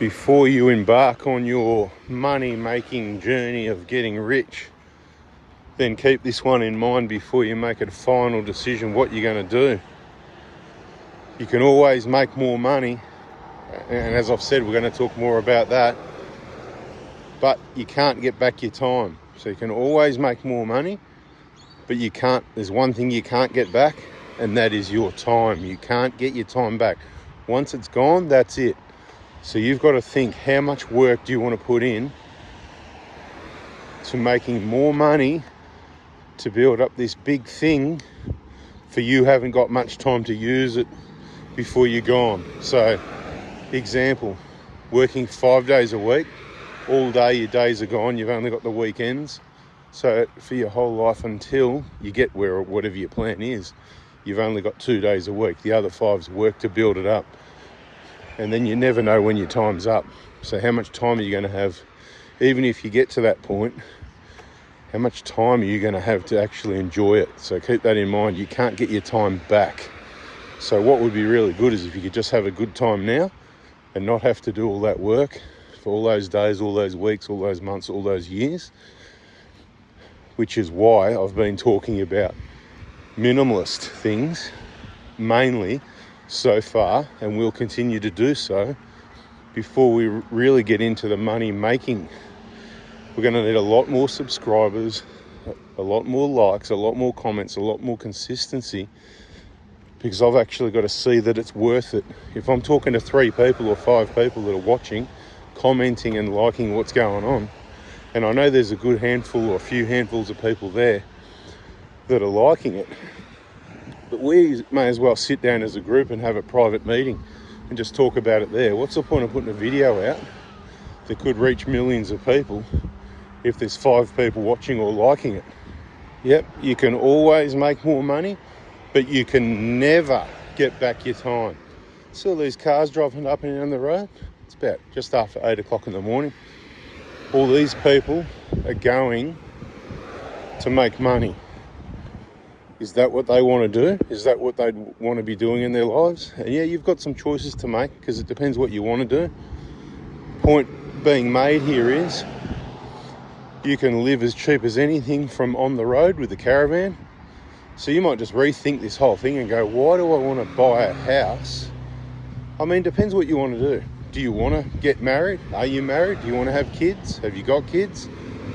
before you embark on your money-making journey of getting rich, then keep this one in mind before you make a final decision what you're going to do. You can always make more money, and as I've said, we're going to talk more about that, but you can't get back your time. So you can always make more money, but you can't. There's one thing you can't get back, and that is your time. You can't get your time back. Once it's gone, that's it. So you've got to think, how much work do you want to put in to making more money to build up this big thing for you haven't got much time to use it before you're gone. So, example, working 5 days a week, all day your days are gone, you've only got the weekends. So for your whole life until you get where whatever your plan is, you've only got 2 days a week. The other 5's work to build it up. And then you never know when your time's up. So how much time are you going to have, even if you get to that point, how much time are you going to have to actually enjoy it? So keep that in mind. You can't get your time back. So what would be really good is if you could just have a good time now and not have to do all that work for all those days, all those weeks, all those months, all those years, which is why I've been talking about minimalist things mainly so far, and we'll continue to do so before we really get into the money making. We're going to need a lot more subscribers, a lot more likes, a lot more comments, a lot more consistency, because I've actually got to see that it's worth it. If I'm talking to 3 people or 5 people that are watching, commenting and liking what's going on, and I know there's a good handful or a few handfuls of people there that are liking it, but we may as well sit down as a group and have a private meeting and just talk about it there. What's the point of putting a video out that could reach millions of people if there's 5 people watching or liking it? Yep, you can always make more money, but you can never get back your time. See all these cars driving up and down the road? It's about just after 8 o'clock in the morning. All these people are going to make money. Is that what they want to do? Is that what they want to be doing in their lives? And yeah, you've got some choices to make because it depends what you want to do. Point being made here is you can live as cheap as anything from on the road with a caravan. So you might just rethink this whole thing and go, why do I want to buy a house? I mean, depends what you want to do. Do you want to get married? Are you married? Do you want to have kids? Have you got kids?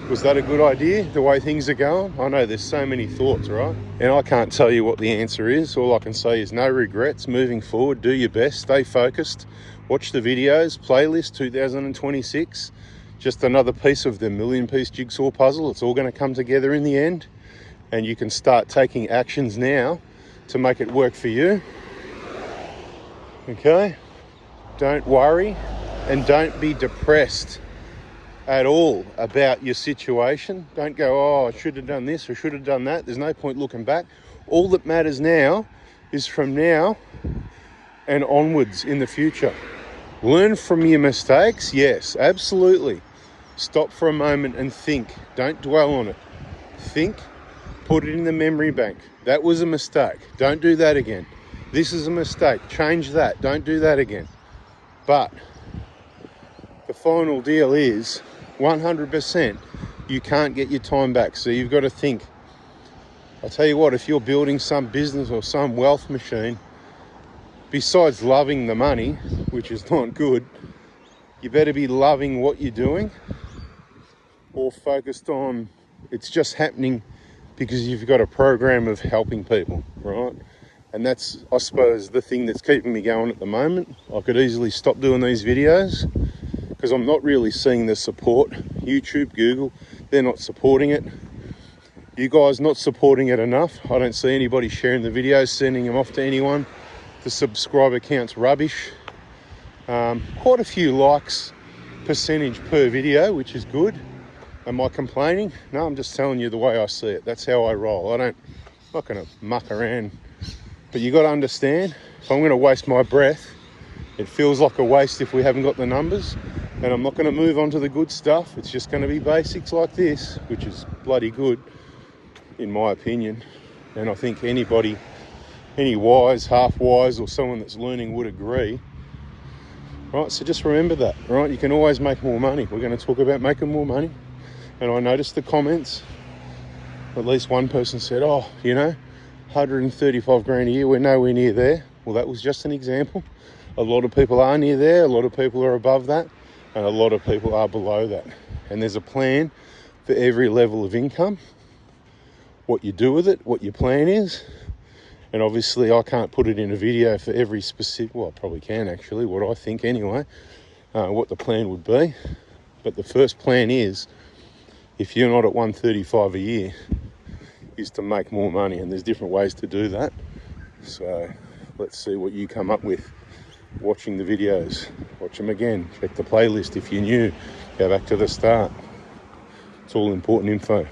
Was that a good idea, the way things are going? I know there's so many thoughts, right? And I can't tell you what the answer is. All I can say is no regrets, moving forward, do your best, stay focused, watch the videos, playlist 2026, just another piece of the million-piece jigsaw puzzle. It's all going to come together in the end, and you can start taking actions now to make it work for you. Okay? Don't worry and don't be depressed at all about your situation. Don't go, oh, I should have done this or should have done that. There's no point looking back. All that matters now is from now and onwards in the future. Learn from your mistakes, yes, absolutely. Stop for a moment and think. Don't dwell on it. Think, put it in the memory bank. That was a mistake. Don't do that again. This is a mistake. Change that. Don't do that again. But the final deal is 100% you can't get your time back. So you've got to think. I'll tell you what, if you're building some business or some wealth machine, besides loving the money, which is not good, you better be loving what you're doing or focused on it's just happening because you've got a program of helping people, right? And that's, I suppose, the thing that's keeping me going at the moment. I could easily stop doing these videos because I'm not really seeing the support. YouTube, Google, they're not supporting it. You guys not supporting it enough. I don't see anybody sharing the videos, sending them off to anyone. The subscriber count's rubbish. Quite a few likes percentage per video, which is good. Am I complaining? No, I'm just telling you the way I see it. That's how I roll. I'm not going to muck around. But you got to understand, if I'm going to waste my breath, it feels like a waste if we haven't got the numbers. And I'm not going to move on to the good stuff. It's just going to be basics like this, which is bloody good, in my opinion. And I think anybody, any wise, half wise, or someone that's learning would agree. right? So just remember that, right? You can always make more money. We're going to talk about making more money. And I noticed the comments. At least one person said, oh, you know, 135 grand a year, we're nowhere near there. Well, that was just an example. A lot of people are near there, a lot of people are above that, and a lot of people are below that. And there's a plan for every level of income, what you do with it, what your plan is. And obviously I can't put it in a video for every specific, well, I probably can actually, what I think anyway, what the plan would be. But the first plan is, if you're not at 135 a year, is to make more money, and there's different ways to do that. So let's see what you come up with watching the videos. Watch them again, check the playlist if you're new, go back to the start. It's all important info.